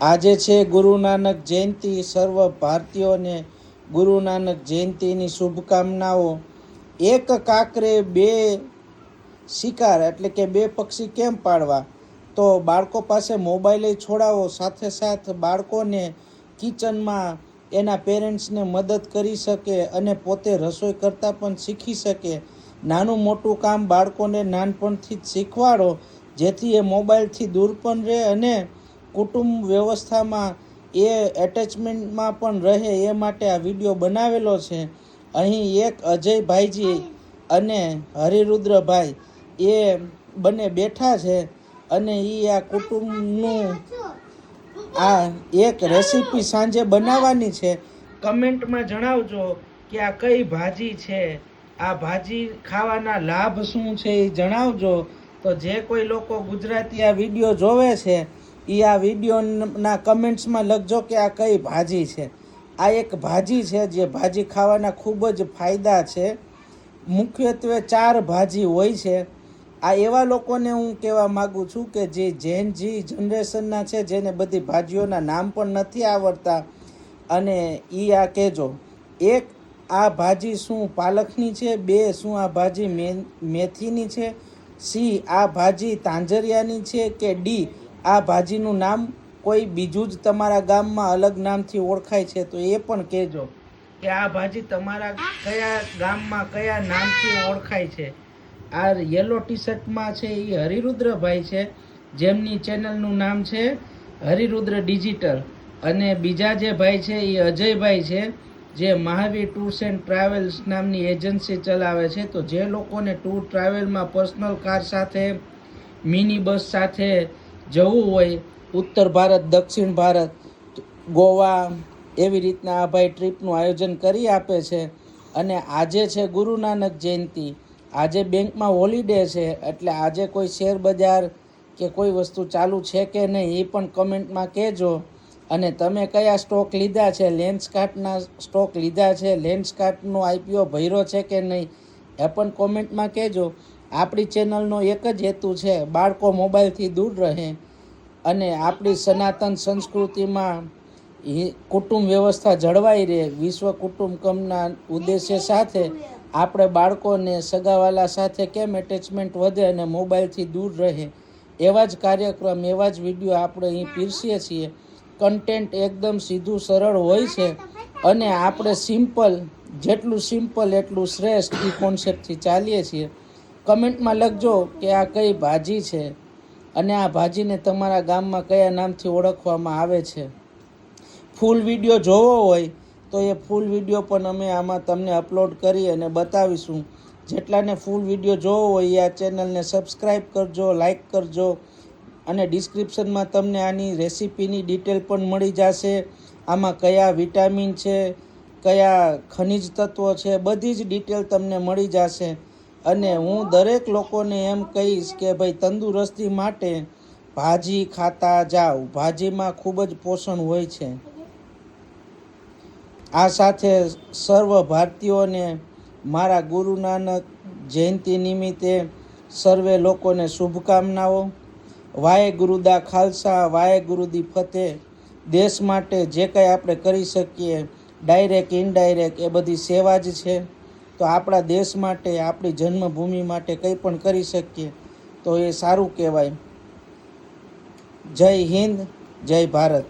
આજે છે ગુરુ નાનક જયંતિ. સર્વ ભારતીયોને ગુરુ નાનક જયંતિની શુભકામનાઓ. એક કાકરે બે શિકાર એટલે કે બે પક્ષી કેમ પાડવા? તો બાળકો પાસે મોબાઈલ છોડાવો, સાથે સાથ બાળકોને કિચનમાં એના પેરેન્ટ્સને મદદ કરી શકે અને પોતે રસોઈ કરતાં પણ શીખી શકે. નાનું મોટું કામ બાળકોને નાનપણથી જ શીખવાડો, જેથી એ મોબાઈલથી દૂર પણ રહે અને કુટુંબ વ્યવસ્થામાં એ એટેચમેન્ટમાં પણ રહે. એ માટે આ વિડીયો બનાવેલો છે. અહીં એક અજયભાઈજી અને હરિરુદ્રભાઈ એ બંને બેઠા છે અને એ આ કુટુંબનું આ એક રેસીપી સાંજે બનાવવાની છે. કમેન્ટમાં જણાવજો કે આ કઈ ભાજી છે, આ ભાજી ખાવાના લાભ શું છે એ જણાવજો. તો જે કોઈ લોકો ગુજરાતી આ વિડીયો જોવે છે એ આ વિડીયોના કમેન્ટ્સમાં લખજો કે આ કઈ ભાજી છે. આ એક ભાજી છે જે ભાજી ખાવાના ખૂબ જ ફાયદા છે. મુખ્યત્વે 4 ભાજી હોય છે. આ એવા લોકોને હું કહેવા માગું છું કે જે જેન જી જનરેશનના છે, જેને બધી ભાજીઓના નામ પણ નથી આવડતા, અને એ આ કહેજો. 1, આ ભાજી શું પાલકની છે? 2, શું આ ભાજી મેથીની છે? C, આ ભાજી તાંજરિયાની છે? કે D, આ ભાજીનું નામ કોઈ બીજું જ તમારા ગામમાં અલગ નામથી ઓળખાય છે? તો એ પણ કહેજો કે આ ભાજી તમારા કયા ગામમાં કયા નામથી ઓળખાય છે. આ યલો ટી શર્ટમાં છે એ હરિરુદ્રભાઈ છે, જેમની ચેનલનું નામ છે હરિરુદ્ર ડિજિટલ. અને બીજા જે ભાઈ છે એ અજયભાઈ છે, જે મહાવીર ટૂર્સ એન્ડ ટ્રાવેલ્સ નામની એજન્સી ચલાવે છે. તો જે લોકોને ટૂર ટ્રાવેલમાં પર્સનલ કાર સાથે, મિની બસ સાથે જવું હોય, ઉત્તર ભારત, દક્ષિણ ભારત, ગોવા, એવી રીતના આ ભાઈ ટ્રીપનું આયોજન કરી આપે છે. અને આજે છે ગુરુ નાનક જયંતિ. આજે બેંકમાં હોલિડે છે, એટલે આજે કોઈ શેર બજાર કે કોઈ વસ્તુ ચાલુ છે કે નહીં એ પણ કમેન્ટમાં કહેજો. અને તમે કયા સ્ટોક લીધા છે, લેન્સકાર્ટના સ્ટોક લીધા છે, લેન્સકાર્ટનો આઈપીઓ ભર્યો છે કે નહીં એ પણ કોમેન્ટમાં કહેજો. આપણી ચેનલનો એક જ હેતુ છે, બાળકો મોબાઈલથી દૂર રહે અને આપણી સનાતન સંસ્કૃતિમાં કુટુંબ વ્યવસ્થા જળવાઈ રહે. વિશ્વ કુટુંબકમના ઉદ્દેશ્ય સાથે આપણે બાળકોને સગાવાલા સાથે કેમ એટેચમેન્ટ વધે અને મોબાઈલથી દૂર રહે, એવા જ કાર્યક્રમ, એવા જ વિડીયો આપણે અહીં પીરસીએ છીએ. કન્ટેન્ટ એકદમ સીધું સરળ હોય છે અને આપણે સિમ્પલ, જેટલું સિમ્પલ એટલું શ્રેષ્ઠ એ કોન્સેપ્ટથી ચાલીએ છીએ. કમેન્ટમાં લખજો કે આ કઈ ભાજી છે અને આ ભાજીને તમારા ગામમાં કયા નામથી ઓળખવામાં આવે છે. ફૂલ વિડીયો જોવો હોય તો એ ફૂલ વિડીયો પણ અમે આમાં તમને અપલોડ કરી અને બતાવીશું. જેટલાને ફૂલ વિડીયો જોવો હોય એ આ ચેનલને સબસ્ક્રાઈબ કરજો, લાઈક કરજો. અને ડિસ્ક્રિપ્શનમાં તમને આની રેસીપીની ડિટેલ પણ મળી જશે. આમાં કયા વિટામિન છે, કયા ખનિજ તત્વો છે, બધી જ ડિટેલ તમને મળી જશે. અને હું દરેક લોકોને એમ કહીશ કે ભાઈ તંદુરસ્તી માટે ભાજી ખાતા જાઓ. ભાજીમાં ખૂબ જ પોષણ હોય છે. આ સાથે સર્વ ભારતીયોને મારા ગુરુ નાનક જયંતિ નિમિત્તે સર્વે લોકોને શુભકામનાઓ. વાહેગુરુ દા ખાલસા, વાહેગુરુ દી ફતેહ. દેશ માટે જે કંઈ આપણે કરી શકીએ, ડાયરેક્ટ ઇનડાયરેક્ટ, એ બધી સેવા જ છે. તો આપણા દેશ માટે, આપણી જન્મભૂમિ માટે કંઈ પણ કરી શકીએ તો એ સારું કહેવાય. જય હિન્દ, જય ભારત.